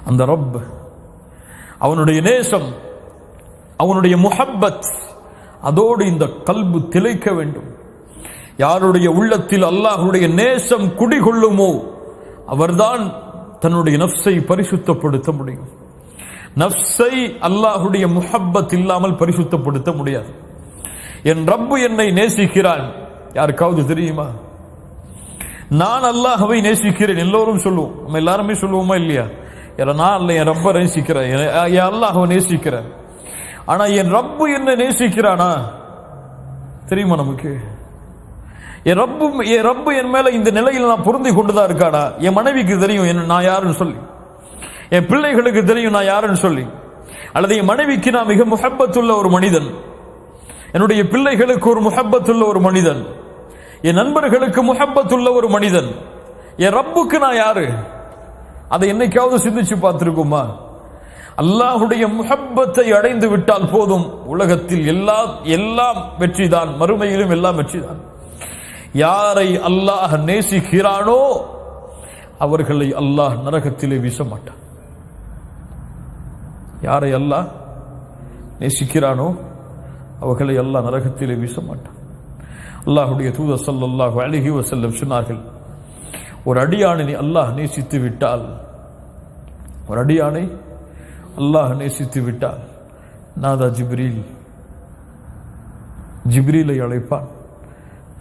அந்த ரப், அவனுடைய நேசம், அவனுடைய முஹப்பத், அதோடு இந்த கல்பு திளைக்க வேண்டும். யாருடைய உள்ளத்தில் அல்லாஹ்வுடைய நேசம் குடிகொள்ளுமோ அவர்தான் தன்னுடைய நஃப்ஸை பரிசுத்தப்படுத்த முடியும். நஃப்ஸை அல்லாஹ்வுடைய முஹப்பத் இல்லாமல் பரிசுத்தப்படுத்த முடியாது. என் ரப்பு என்னை நேசிக்கிறான், யாருக்காவது தெரியுமா? நான் அல்லாஹ்வை நேசிக்கிறேன். எல்லோரும் சொல்லுவோம், நம்ம எல்லாருமே சொல்லுவோமா இல்லையா? நான் அல்ல, என் ரப்பை நேசிக்கிறேன், என் அல்லாஹ்வை நேசிக்கிறேன். ஆனா என் ரப்பு என்ன நேசிக்கிறானா தெரியுமா நமக்கு? என் ரப்பு என் மேல இந்த நிலையில் நான் பொருந்தி கொண்டுதான் இருக்கானா? என் மனைவிக்கு தெரியும் நான் யாருன்னு சொல்லி, என் பிள்ளைகளுக்கு தெரியும் நான் யாருன்னு சொல்லி, அல்லது என் மனைவிக்கு நான் மிக முஹப்பத்துள்ள ஒரு மனிதன், என்னுடைய பிள்ளைகளுக்கு ஒரு முஹப்பத்துள்ள ஒரு மனிதன், என் நண்பர்களுக்கு முஹப்பத்துள்ள ஒரு மனிதன், என் ரப்புக்கு நான் யாரு? அதை என்னைக்காவது சிந்திச்சு பார்த்திருக்குமா? அல்லாஹ்வுடைய முஹப்பத்தை அடைந்து விட்டால் போதும், உலகத்தில் எல்லாம் வெற்றிதான், மறுமையிலும் எல்லாம் வெற்றிதான். யாரை அல்லாஹ் நேசிக்கிறானோ அவர்களை அல்லாஹ் நரகத்திலே வீச மாட்டான். யாரை அல்லாஹ் நேசிக்கிறானோ அவர்களை அல்லாஹ் நரகத்திலே வீச மாட்டான். அல்லாஹ்வுடைய தூதர் ஸல்லல்லாஹு அலைஹி வஸல்லம் சொன்னார்கள், ஒரு அடியானை அல்லாஹ் நேசித்து விட்டால், ஒரு அடியானை அல்லாஹ் நேசித்து விட்டால் நாதா ஜிப்ரீல், ஜிப்ரீலை அழைப்பான்.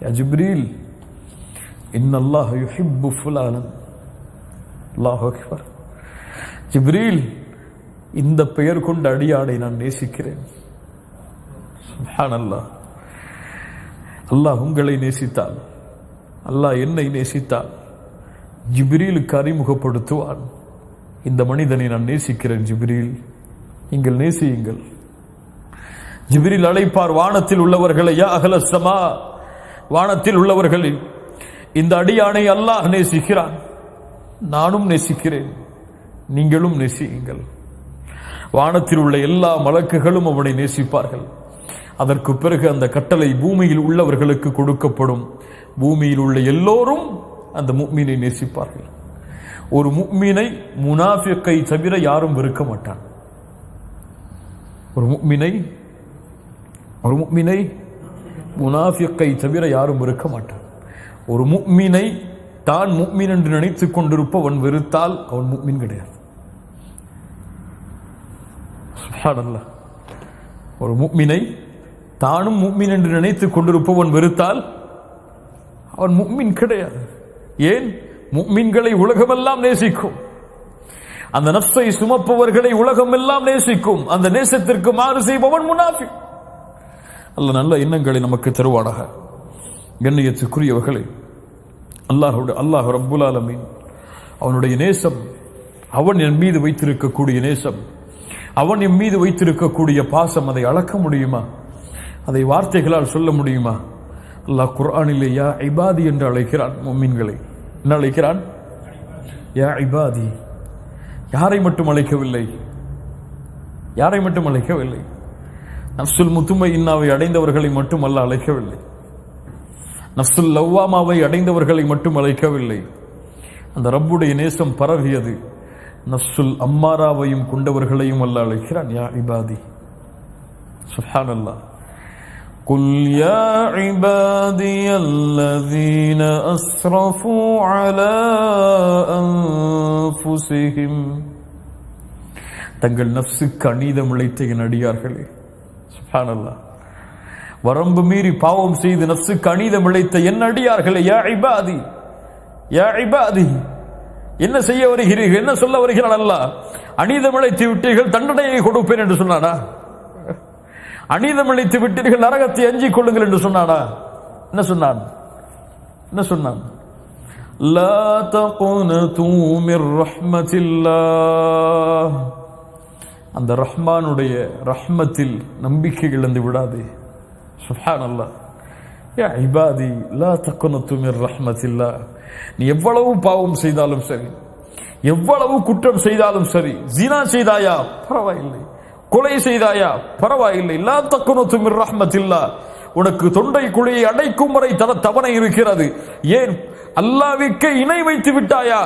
யா ஜிப்ரீல், இன்னல்லாஹ் யுஹிப்பு ஃபுலானன். அல்லாஹு அக்பர். ஜிப்ரீல், இந்த பெயர் கொண்ட அடியானை நான் நேசிக்கிறேன். சுப்ஹானல்லாஹ். அல்லாஹ் உங்களை நேசித்தால், அல்லாஹ் என்னை நேசித்தால் ஜிப்ரீலுக்கு அறிமுகப்படுத்துவான், இந்த மனிதனை நான் நேசிக்கிறேன் ஜிப்ரீல், நீங்கள் நேசியுங்கள். ஜிப்ரீல் அழைப்பார் வானத்தில் உள்ளவர்களை, யா அஹ்லஸ் ஸமா, வானத்தில் உள்ளவர்களில் இந்த அடியானை அல்லாஹ் நேசிக்கிறான், நானும் நேசிக்கிறேன், நீங்களும் நேசியுங்கள். வானத்தில் உள்ள எல்லா மலக்குகளும் அவனை நேசிப்பார்கள். அதற்கு பிறகு அந்த கட்டளை பூமியில் உள்ளவர்களுக்கு கொடுக்கப்படும். பூமியில் உள்ள எல்லோரும் அந்த முஃமினை நேசிப்பார்கள். ஒரு முஃமினை முனாஃபிக்கை தவிர யாரும் வெறுக்க மாட்டான். ஒரு முஃமினை முனாஃபிக்கை தவிர யாரும் வெறுக்க மாட்டான். ஒரு முஃமினை தான் முஃமின் என்று நினைத்துக் கொண்டிருப்பவன் வெறுத்தால் அவன் முஃமின் கிடையாது. சுப்ஹானல்லாஹ். ஒரு முஃமினை தானும் முஃமின் என்று நினைத்துக் கொண்டிருப்பவன் வெறுத்தால் அவன் முஃமின் கிடையாது. ஏன்? முஃமின்களை உலகமெல்லாம் நேசிக்கும். அந்த நஃப்ஸை சுமப்பவர்களை உலகம் எல்லாம் நேசிக்கும். அந்த நேசத்திற்கு மாறு செய்பவன் முனாஃபிக். அல்லாஹ் நல்ல எண்ணங்களை நமக்கு தருவானாக. கண்ணியத்துக்குரியவர்களே, அல்லாஹ் ரப்புல் ஆலமீன் அவனுடைய நேசம், அவன் என் மீது வைத்திருக்கக்கூடிய நேசம், அவன் என் மீது வைத்திருக்கக்கூடிய பாசம், அதை அளக்க முடியுமா? அதை வார்த்தைகளால் சொல்ல முடியுமா? அல்லாஹ் குர்ஆனிலே யா இபாதி என்று அழைக்கிறான். முஃமின்களை என்ன அழைக்கிறான்? யா இபாதி. யாரை மட்டும் அழைக்கவில்லை, யாரை மட்டும் அழைக்கவில்லை, நஃப்சுல் முத்துமையின்னாவை அடைந்தவர்களை மட்டும் அல்லாஹ் அழைக்கவில்லை, நஃப்சுல் லவ்வாமாவை அடைந்தவர்களை மட்டும் அழைக்கவில்லை. அந்த ரப்புடைய நேசம் பரவியது, நஃப்சுல் அம்மாராவையும் கொண்டவர்களையும் அல்லாஹ் அழைக்கிறான். யா இபாதி. சுப்ஹானல்லாஹ். قل يا عبادي الذين أسرفوا على أنفسهم. தங்கள் நஃப்ஸுக்கு அநீதம் இழைத்த என் அடியார்களே. சுப்ஹானல்லாஹ். வரம்பு மீறி பாவம் செய்து நஃப்ஸுக்கு அநீதம் இழைத்த என் அடியார்களே. யா இபாதி, யா இபாதி. என்ன செய்ய வருகிறீர்கள்? என்ன சொல்ல வருகிறான் அல்லாஹ்? அநீதம் இழைத்து விட்டீர்கள், தண்டனையை கொடுப்பேன் என்று சொன்னானா? அநீதம் இழைத்து விட்டீர்கள், நரகத்தை அஞ்சிக் கொள்ளுங்கள் என்று சொன்னானா? என்ன சொன்னான்? என்ன சொன்னான்? லா தகுனது மிர் ரஹ்மத்தில்லாஹ். அந்த ரஹ்மானுடைய ரஹ்மத்தில் நம்பிக்கை இழந்து விடாதே. சுப்ஹானல்லாஹ். யா இபாதி லா தகுனது மிர் ரஹ்மத்தில்லாஹ். நீ எவ்வளவு பாவம் செய்தாலும் சரி, எவ்வளவு குற்றம் செய்தாலும் சரி, ஜினா செய்தாயா பரவாயில்லை, கொலை செய்தாயா பரவாயில்லை, லா தகுனது மிர் ரஹ்மத்தில்லாஹ். உனக்கு தொண்டை குழியை அடைக்கும் வரை தவணை இருக்கிறது. ஏன்? அல்லாஹ்வுக்கு இணை வைத்து விட்டாயா?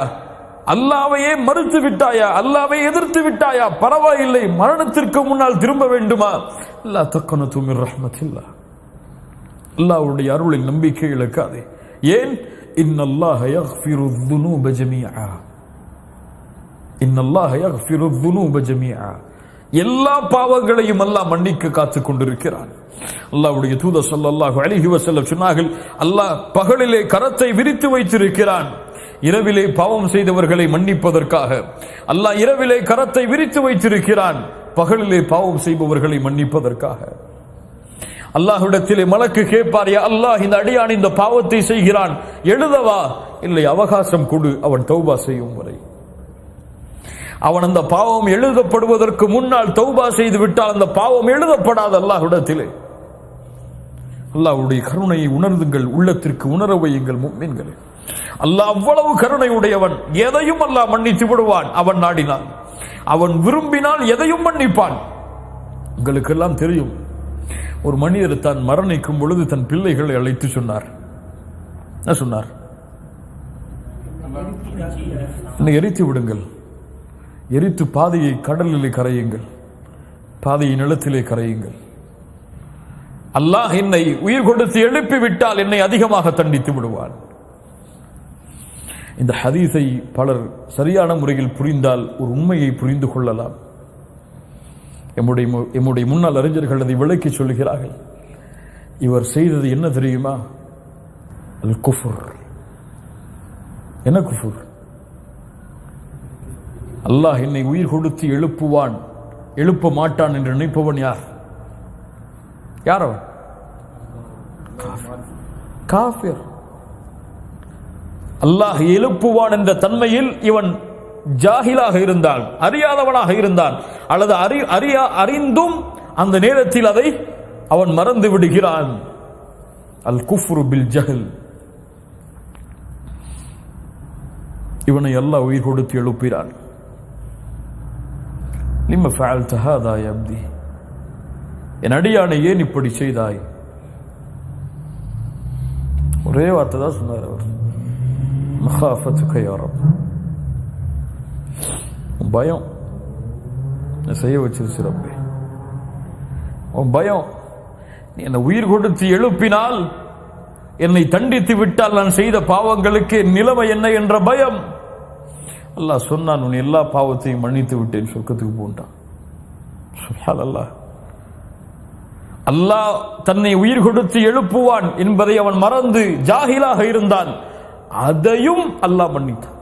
அல்லாஹ்வையே மறுத்து விட்டாயா, அல்லாஹ்வை எதிர்த்து விட்டாயா, பரவாயில்லை, மரணத்திற்கு முன்னால் திரும்ப வேண்டுமா? லா தக்னது மின் ரஹ்மத்தில்லாஹ், அல்லாஹ்வுடைய அருளில் நம்பிக்கை இழக்காதே. ஏன்? இன்னல்லாஹ யக்ஃபிரு ذுனூப ஜமீஆ, இன்னல்லாஹ யக்ஃபிரு ذுனூப ஜமீஆ, எல்லா பாவங்களையும் அல்லாஹ் மன்னிக்க காத்துக் கொண்டிருக்கிறான். அல்லாஹ்வுடைய தூதர் ஸல்லல்லாஹு அலைஹி வஸல்லம் சொன்னார்கள், அல்லாஹ் பகலிலே கரத்தை விரித்து வைத்திருக்கிறான், இரவிலே பாவம் செய்தவர்களை மன்னிப்பதற்காக. அல்லாஹ் இரவிலே கரத்தை விரித்து வைத்திருக்கிறான், பகலிலே பாவம் செய்பவர்களை மன்னிப்பதற்காக. அல்லாஹ்விடத்திலே மலக்கு கேட்பார், யா அல்லாஹ், இந்த அடியான் இந்த பாவத்தை செய்கிறான், எழுதவா? இல்லை, அவகாசம் கொடு, அவன் தௌபா செய்யும் வரை. அவன் அந்த பாவம் எழுதப்படுவதற்கு முன்னால் தௌபா செய்து விட்டால் அந்த பாவம் எழுதப்படாது அல்லாஹ்விடத்திலே. அல்லாஹ்வுடைய கருணையை உணர்ந்துங்கள், உள்ளத்திற்கு உணர வையுங்கள் முஃமின்களே. அல்லாஹ் அவ்வளவு கருணை உடையவன், எதையும் அல்லாஹ் மன்னித்து விடுவான் அவன் நாடினால். அவன் விரும்பினால் எதையும் மன்னிப்பான். உங்களுக்கெல்லாம் தெரியும், ஒரு மனிதர் தான் மரணிக்கும் பொழுது தன் பிள்ளைகளை அழைத்து சொன்னார். என்ன சொன்னார்? என்னை எரித்து விடுங்கள், எரித்து பாதையை கடலிலே கரையுங்கள், பாதையை நிலத்திலே கரையுங்கள். அல்லாஹ் என்னை உயிர் கொடுத்து எழுப்பி விட்டால் என்னை அதிகமாக தண்டித்து விடுவான். இந்த ஹதீஸை பலர் சரியான முறையில் புரிந்தால் ஒரு உண்மையை புரிந்து கொள்ளலாம். எம்முடைய முன்னாள் அறிஞர்கள் அதை விளக்கி சொல்கிறார்கள். இவர் செய்தது என்ன தெரியுமா? அல் குஃபுர். என்ன குஃபுர்? அல்லாஹ் என்னை உயிர் கொடுத்து எழுப்புவான், எழுப்ப மாட்டான் என்று நினைப்பவன் யார்? யார் அவன்? காஃபிர். அல்லாஹ் எழுப்புவான் என்ற தன்மையில் இவன் ஜாஹிலாக இருந்தான், அறியாதவனாக இருந்தான், அல்லது அறிந்தும் அந்த நேரத்தில் அதை அவன் மறந்து விடுகிறான். அல் குஃப்ரு பில் ஜஹல். இவனை அல்லாஹ் உயிர் கொடுத்து எழுப்பினான். லிம்ம ஃபஅல்த ஹாதா யா அப்தி, என் அடியானை ஏன் இப்படி செய்தாய்? ஒரே வார்த்தை தான் சொன்னார் அவர், மகாஃபத்துக யா ரப். பயம் செய்ய வச்சிருச்சு ரப்பே, உன் பயம். நீ என்னை உயிர் கொடுத்து எழுப்பினால், என்னை தண்டித்து விட்டால் நான் செய்த பாவங்களுக்கு நிலைமை என்ன என்ற பயம். அல்லாஹ் சொன்னான், உன் எல்லா பாவத்தையும் மன்னித்து விட்டேன், சொர்க்கத்துக்கு போன்றான். சுப்ஹானல்லாஹ். அல்லாஹ் தன்னை உயிர் கொடுத்து எழுப்புவான் என்பதை அவன் மறந்து ஜாஹிலாக இருந்தான், அதையும் அல்லாஹ் மன்னித்தான்.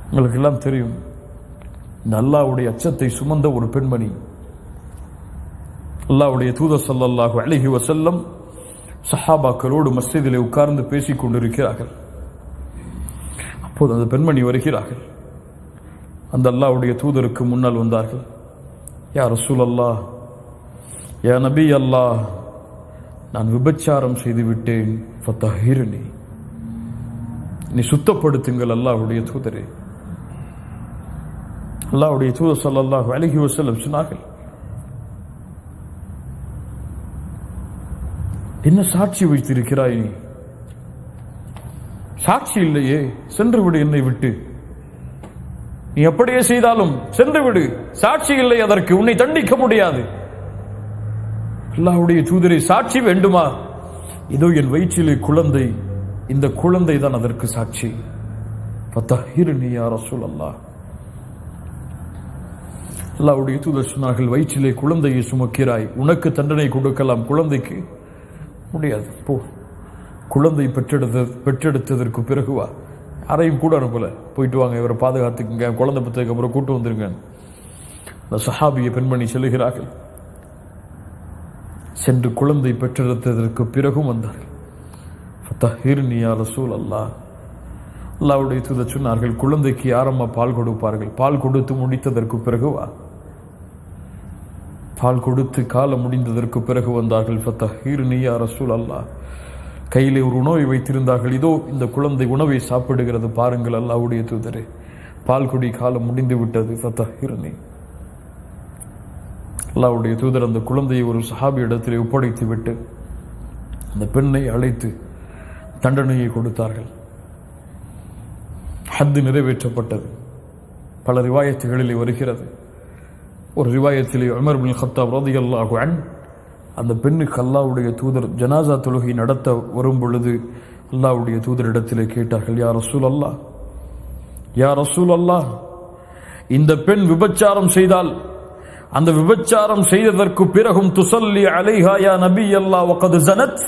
உங்களுக்கு எல்லாம் தெரியும், இந்த அல்லாஹ்வுடைய அச்சத்தை சுமந்த ஒரு பெண்மணி, அல்லாஹ்வுடைய தூதர் ஸல்லல்லாஹு அலைஹி வஸல்லம் சஹாபாக்களோடு மஸ்ஜிதிலே உட்கார்ந்து பேசிக் கொண்டிருக்கிறார்கள். அப்போது அந்த பெண்மணி வருகிறார்கள். அந்த அல்லாஹ்வுடைய தூதருக்கு முன்னால் வந்தார்கள். யா ரசூலல்லாஹ், யா நபி அல்லாஹ், நான் விபச்சாரம் செய்து விட்டேன், ஃபதஹிர்னி, நீ சுத்தப்படுத்துங்கள் அல்லாஹ்வுடைய தூதரே. அல்லாஹ்வுடைய தூதர் ஸல்லல்லாஹு அலைஹி வஸல்லம் சொன்னார்கள், என்ன சாட்சி வைத்திருக்கிறாய் நீ? சாட்சி இல்லையே, சென்று விடு என்னை விட்டு. நீ எப்படியே செய்தாலும் சென்று விடு, சாட்சி இல்லை அதற்கு, உன்னை தண்டிக்க முடியாது. அல்லாஹ்வுடைய தூதரை, சாட்சி வேண்டுமா? இதோ என் வயிற்றிலே குழந்தை, இந்த குழந்தை தான் அதற்கு சாட்சி. ஃபதஹிர்னி யா ரசூலல்லாஹ். அல்லாஹ்வுடைய தூதர் சொன்னார்கள், வயிற்றிலே குழந்தையை சுமக்கிறாய், உனக்கு தண்டனை கொடுக்கலாம், குழந்தைக்கு முடியாது, போ. குழந்தை பெற்றெடுத்ததற்கு பிறகு வா. யாரையும் கூட அனுப்பல, போயிட்டு வாங்க, இவரை பாதுகாத்துக்குங்க, குழந்தை பெற்றதுக்கு அப்புறம் கூட்டு வந்துருங்க. அந்த சஹாபிய பெண்மணி சொல்லுகிறார்கள், சென்று குழந்தை பெற்றெடுத்ததற்கு பிறகும் வந்தார்கள். ஃபதஹிர்னி யா ரசூலல்லாஹ். அல்லாஹ்வுடைய தூதர் சொன்னார்கள், குழந்தைக்கு யாரம்மா பால் கொடுப்பார்கள்? பால் கொடுத்து முடித்ததற்கு பிறகு வா. பால் கொடுத்து காலம் முடிந்ததற்கு பிறகு வந்தார்கள். ஃபதஹிர்னி யா ரசூலல்லாஹ். கையிலே ஒரு உணவை வைத்திருந்தார்கள். இதோ இந்த குழந்தை உணவை சாப்பிடுகிறது, பாருங்கள் அல்லாஹ்வுடைய தூதரே, பால் குடி காலம் முடிந்து விட்டது, ஃபதஹிர்னி. அல்லாஹ்வுடைய தூதர் அந்த குழந்தையை ஒரு சஹாபி இடத்திலே ஒப்படைத்து விட்டு அந்த பெண்ணை அழைத்து தண்டனையை கொடுத்தார்கள். ஹத்து நிறைவேற்றப்பட்டது. பல ரிவாயத்துகளிலே வருகிறது. ஒரு ரிவாயத்திலே உமர் பின் கத்தாப் ரலியல்லாஹு அன்ஹு அந்த பெண்ணுக்கு அல்லாஹ்வுடைய தூதர் ஜனாசா தொழுகை நடத்த வரும் பொழுது அல்லாஹ்வுடைய தூதரிடத்திலே கேட்டார்கள், யா ரசூலல்லாஹ், யா ரசூலல்லாஹ், இந்த பெண் விபச்சாரம் செய்தால் அந்த விபச்சாரம் செய்ததற்கு பிறகும் துஸல்லி அலைஹா யா நபி அல்லாஹ் வகத் ஸனத்,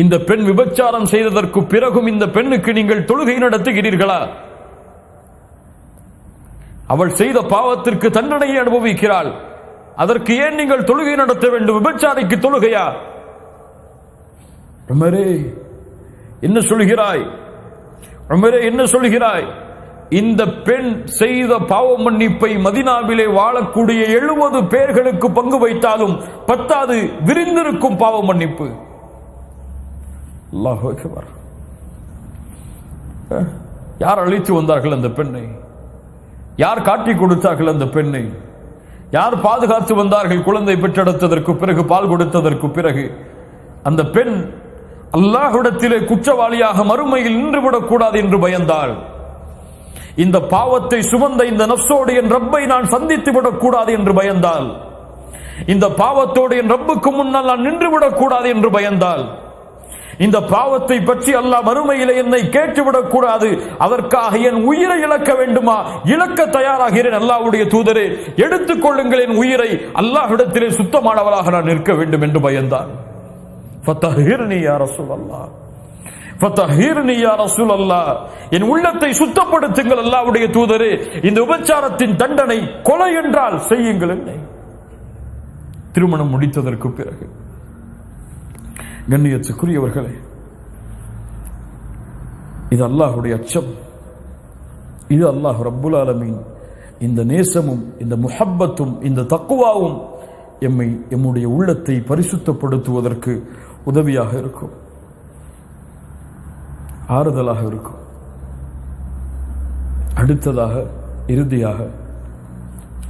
இந்த பெண் விபச்சாரம் செய்ததற்கு பிறகும் இந்த பெண்ணுக்கு நீங்கள் தொழுகை நடத்துகிறீர்களா? அவள் செய்த பாவத்திற்கு தண்டனையை அனுபவிக்கிறாள், அதற்கு ஏன் நீங்கள் தொழுகை நடத்த வேண்டும்? விபச்சாரிக்கு தொழுகையா? உமரே என்ன சொல்கிறாய்? உமரே என்ன சொல்கிறாய்? இந்த பெண் செய்த பாவ மன்னிப்பை மதீனாவிலே வாழக்கூடிய 70 பேர்களுக்கு பங்கு வைத்தாலும் பத்தாது விரிந்திருக்கும் பாவ மன்னிப்பு. அல்லாஹ் அக்பர். யார் அழைத்து வந்தார்கள் அந்த பெண்ணை? யார் காட்டி கொடுத்தார்கள் அந்த பெண்ணை? யார் பாதுகாத்து வந்தார்கள்? குழந்தை பெற்றெடுத்ததற்கு பிறகு, பால் கொடுத்ததற்கு பிறகு அந்த பெண் அல்லாஹ்விடத்திலே குற்றவாளியாக மறுமையில் நின்றுவிடக் கூடாது என்று பயந்தாள். இந்த பாவத்தை சுமந்த இந்த நஃப்ஸோடு என் ரப்பை நான் சந்தித்து விடக் கூடாது என்று பயந்தாள். இந்த பாவத்தோடு என் ரப்புக்கு முன்னால் நான் நின்றுவிடக் கூடாது என்று பயந்தாள். இந்த பாவத்தை பற்றி அல்லாஹ் மறுமையிலே என்னை கேட்டுவிடக் கூடாது, அதற்காக என் உயிரை இழக்க வேண்டுமா? இழக்க தயாராகிறேன். அல்லாஹ்வுடைய தூதரே, எடுத்துக் கொள்ளுங்கள் என் உயிரை, அல்லாஹ்விடத்திலே சுத்தமானவளாக நான் நிற்க வேண்டும் என்று பயந்தான். ஃபதஹிர்னி யா ரசூலல்லாஹ், ஃபதஹிர்னி யா ரசூலல்லாஹ், என் உள்ளத்தை சுத்தப்படுத்துங்கள் அல்லாஹ்வுடைய தூதரே. இந்த விபச்சாரத்தின் தண்டனை கொலை என்றால் செய்யுங்கள் என்னை. திருமணம் முடித்ததற்கு பிறகு கண்ணியத்துக்குரியவர்களே, இது அல்லாஹ்வுடைய அச்சம், இது அல்லாஹ் ரப்புல் ஆலமீன் இந்த நேசமும் இந்த முஹப்பத்தும் இந்த தக்வாவும் எம்முடைய உள்ளத்தை பரிசுத்தப்படுத்துவதற்கு உதவியாக இருக்கும், ஆறுதலாக இருக்கும். அடுத்ததாக இறுதியாக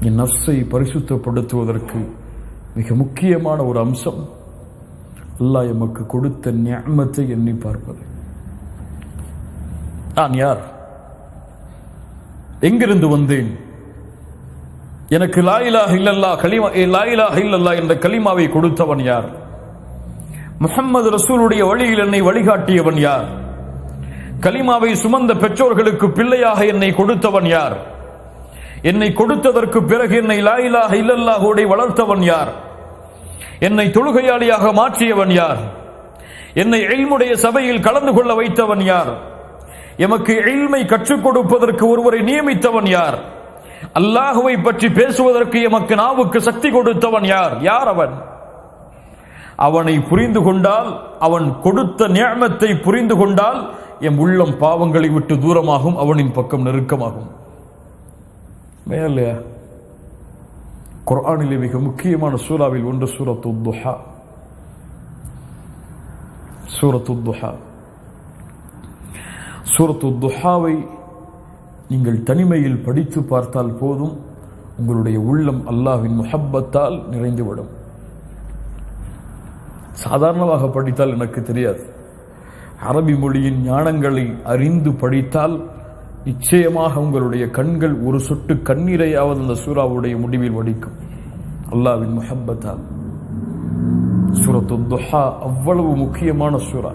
என் நஃப்ஸை பரிசுத்தப்படுத்துவதற்கு மிக முக்கியமான ஒரு அம்சம் அல்லாஹ் எமக்கு கொடுத்த நிஅமத்தை எண்ணி பார்ப்பது. நான் யார்? எங்கிருந்து வந்தேன்? எனக்கு லா இலாஹ இல்லல்லாஹ் கலிமா, லா இலாஹ இல்லல்லாஹ் என்ற கலிமாவை கொடுத்தவன் யார்? முஹம்மது ரசூலுடைய வழியில் என்னை வழிகாட்டியவன் யார்? கலிமாவை சுமந்த பெற்றோர்களுக்கு பிள்ளையாக என்னை கொடுத்தவன் யார்? என்னை கொடுத்ததற்கு பிறகு என்னை லா இலாஹ இல்லல்லாஹோடு வளர்த்தவன் யார்? என்னை தொழுகையாளியாக மாற்றியவன் யார்? என்னை இல்முடைய சபையில் கலந்து கொள்ள வைத்தவன் யார்? எமக்கு இல்மை கற்றுக் கொடுப்பதற்கு ஒருவரை நியமித்தவன் யார்? அல்லாஹுவை பற்றி பேசுவதற்கு எமக்கு நாவுக்கு சக்தி கொடுத்தவன் யார்? யார் அவன்? அவனை புரிந்து கொண்டால், அவன் கொடுத்த நிஅமத்தை புரிந்து கொண்டால் எம் உள்ளம் பாவங்களை விட்டு தூரமாகும், அவனின் பக்கம் நெருக்கமாகும். மேலே குர்ஆனிலே மிக முக்கியமான சூராவில் ஒன்று சூரத்துத் துஹா. சூரத்துத் துஹா, சூரத்துத் துஹாவை நீங்கள் தனிமையில் படித்து பார்த்தால் போதும், உங்களுடைய உள்ளம் அல்லாஹ்வின் முஹப்பத்தால் நிறைந்துவிடும். சாதாரணமாக படித்தால் எனக்கு தெரியாது, அரபி மொழியின் ஞானங்களை அறிந்து படித்தால் நிச்சயமாக உங்களுடைய கண்கள் ஒரு சொட்டு கண்ணீரையாவது அந்த சூராவுடைய முடிவில் வடிக்கும், அல்லாஹ்வின் முஹப்பத்தால். சூரத்துத் துஹா அவ்வளவு முக்கியமான சூரா.